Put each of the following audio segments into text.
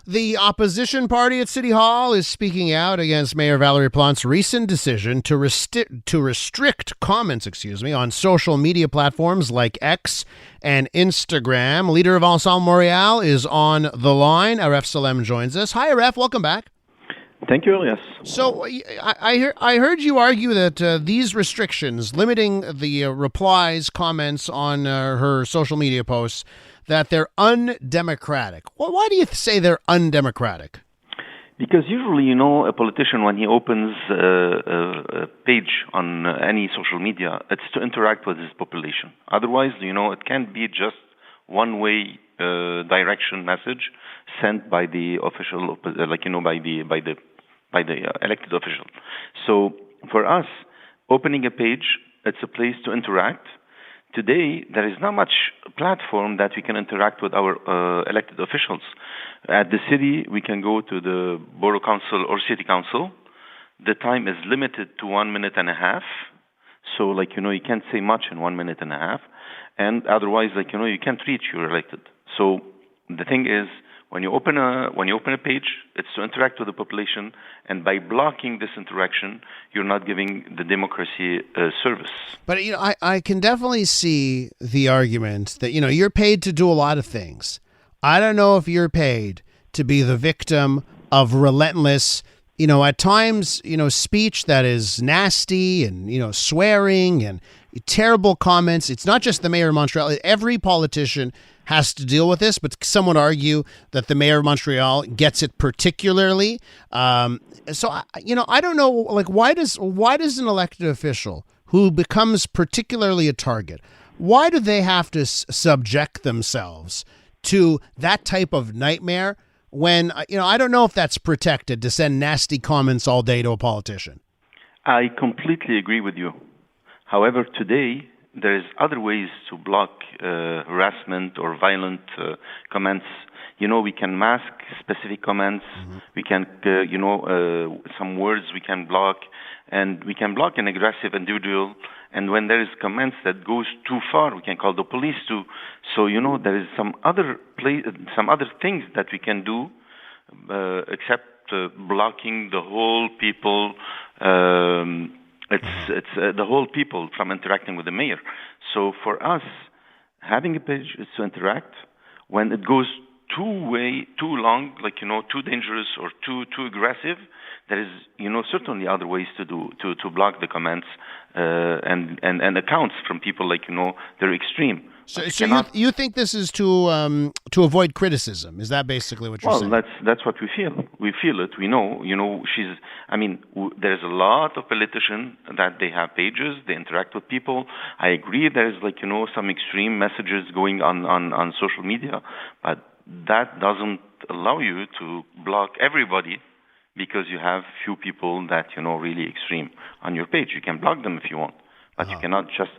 The opposition party at City Hall is speaking out against Mayor Valérie Plante's recent decision to restrict comments, on social media platforms like X and Instagram. Leader of Ensemble Montreal is on the line. Aref Salem joins us. Hi, Aref. Welcome back. Thank you, Elias. So I heard you argue that these restrictions, limiting the replies, comments on her social media posts, that they're undemocratic. Well, why do you say they're undemocratic? Because usually, a politician, when he opens a page on any social media, it's to interact with his population. Otherwise, it can't be just one-way direction message sent by the official, by the elected official. So for us, opening a page, it's a place to interact. Today, there is not much platform that we can interact with our elected officials. At the city, we can go to the borough council or city council. The time is limited to 1 minute and a half. So, you can't say much in 1 minute and a half. And otherwise, you can't reach your elected. So the thing is, when you open a page, it's to interact with the population, and by blocking this interaction, you're not giving the democracy service. But I can definitely see the argument that you're paid to do a lot of things. I don't know if you're paid to be the victim of relentless, at times, speech that is nasty and swearing and terrible comments. It's not just the mayor of Montreal. Every politician has to deal with this, but some would argue that the mayor of Montreal gets it particularly. So I don't know, why does an elected official who becomes particularly a target, why do they have to subject themselves to that type of nightmare when, I don't know if that's protected to send nasty comments all day to a politician? I completely agree with you. However, today, there is other ways to block harassment or violent comments. We can mask specific comments. Mm-hmm. We can, some words we can block, and we can block an aggressive individual. And when there is comments that goes too far, we can call the police too. So there is some other things that we can do except blocking the whole people. It's the whole people from interacting with the mayor. So for us, having a page is to interact. When it goes too long, too dangerous or too aggressive, there is certainly other ways to block the comments and accounts from people they're extreme. So you think this is to avoid criticism? Is that basically what you're saying? Well, that's what we feel. We feel it. We know. There's a lot of politicians that they have pages. They interact with people. I agree. There's some extreme messages going on social media, but that doesn't allow you to block everybody because you have few people that really extreme on your page. You can block them if you want, but you cannot just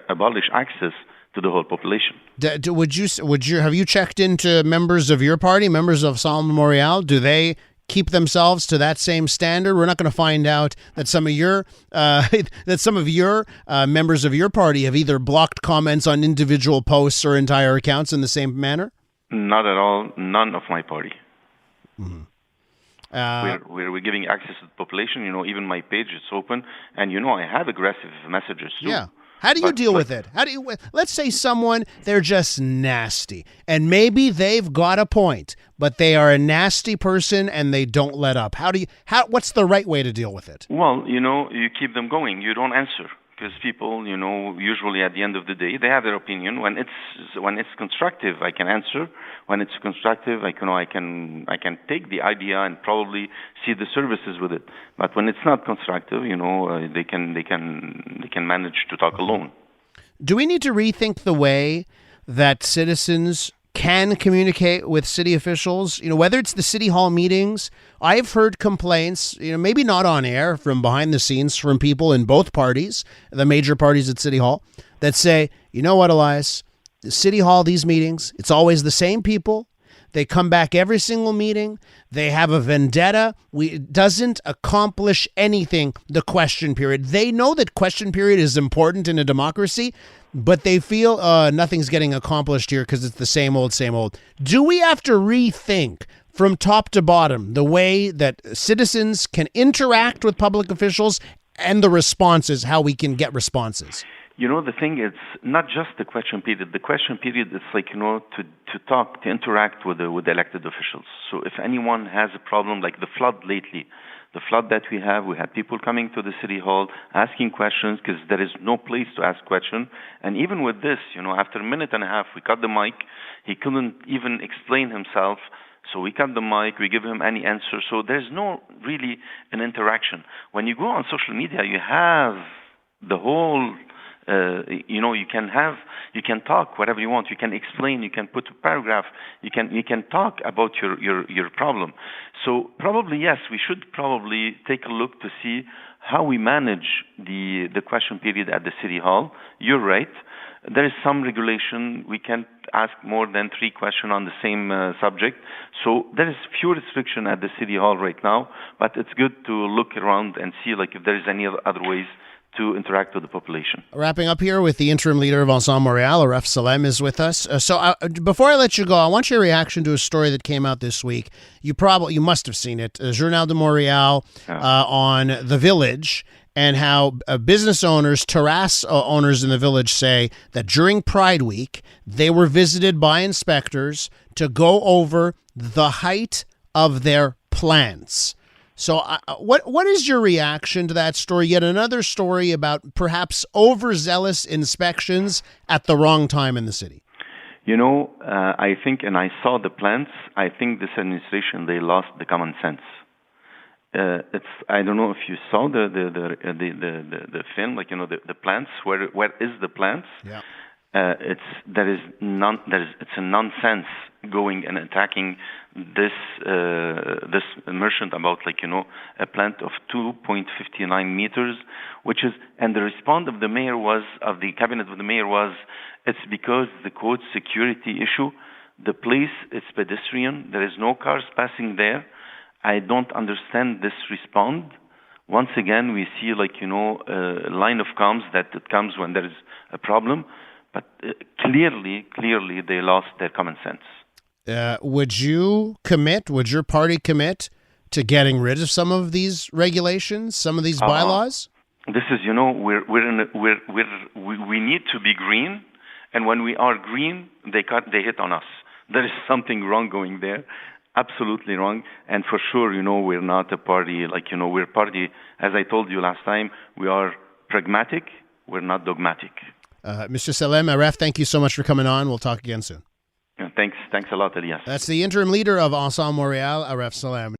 abolish access to the whole population. Have you checked into members of your party, members of Ensemble Montreal? Do they keep themselves to that same standard? We're not going to find out that some of your members of your party have either blocked comments on individual posts or entire accounts in the same manner? Not at all. None of my party. Mm-hmm. We're giving access to the population. Even my page is open, and I have aggressive messages too. Yeah. How do you deal with it? Let's say they're just nasty, and maybe they've got a point, but they are a nasty person and they don't let up. What's the right way to deal with it? Well, you keep them going. You don't answer. Because people, usually at the end of the day, they have their opinion. When it's constructive, I can answer. When it's constructive, I can take the idea and probably see the services with it. But when it's not constructive, they can manage to talk alone. Do we need to rethink the way that citizens can communicate with city officials, whether it's the city hall meetings? I've heard complaints, maybe not on air, from behind the scenes from people in both parties, the major parties at City Hall, that say, you know what, Elias, the City Hall, these meetings, it's always the same people. They come back every single meeting. They have a vendetta. It doesn't accomplish anything, the question period. They know that question period is important in a democracy, but they feel nothing's getting accomplished here because it's the same old, same old. Do we have to rethink from top to bottom the way that citizens can interact with public officials and the responses, how we can get responses? You know, the thing is not just the question period. The question period is like, to talk, to interact with the elected officials. So if anyone has a problem like the flood lately, the flood that we had people coming to the city hall asking questions because there is no place to ask questions. And even with this, after a minute and a half, we cut the mic. He couldn't even explain himself. So we cut the mic, we give him any answer. So there's no really an interaction. When you go on social media, you have the whole, you can talk whatever you want. You can explain, you can put a paragraph, you can talk about your problem. So probably, yes, we should probably take a look to see how we manage the question period at the city hall. You're right. There is some regulation. We can't ask more than 3 questions on the same subject. So there is few restriction at the city hall right now, but it's good to look around and see if there is any other ways to interact with the population. Wrapping up here with the interim leader of Ensemble Montreal, Aref Salem, is with us. Before I let you go, I want your reaction to a story that came out this week. You must have seen it, Journal de Montréal, on the village, and how business owners, terrace owners in the village say that during Pride Week, they were visited by inspectors to go over the height of their plants. So what is your reaction to that story? Yet another story about perhaps overzealous inspections at the wrong time in the city. I think, and I saw the plants, I think this administration, they lost the common sense. I don't know if you saw the film, the plants. Where is the plants? Yeah. It's a nonsense going and attacking this merchant about a plant of 2.59 meters, which is, and the response of the cabinet of the mayor was, it's because the quote security issue. The place is pedestrian. There is no cars passing there. I don't understand this response. Once again, we see a line of comms that it comes when there is a problem, but clearly they lost their common sense. Would your party commit to getting rid of some of these regulations, some of these bylaws? This is, we need to be green, and when we are green, they hit on us. There is something wrong going there. Absolutely wrong. And for sure, we're not a party, we're a party, as I told you last time, we are pragmatic, we're not dogmatic. Mr. Salem, Aref, thank you so much for coming on. We'll talk again soon. Thanks a lot, Elias. That's the interim leader of Ensemble Montreal, Aref Salem.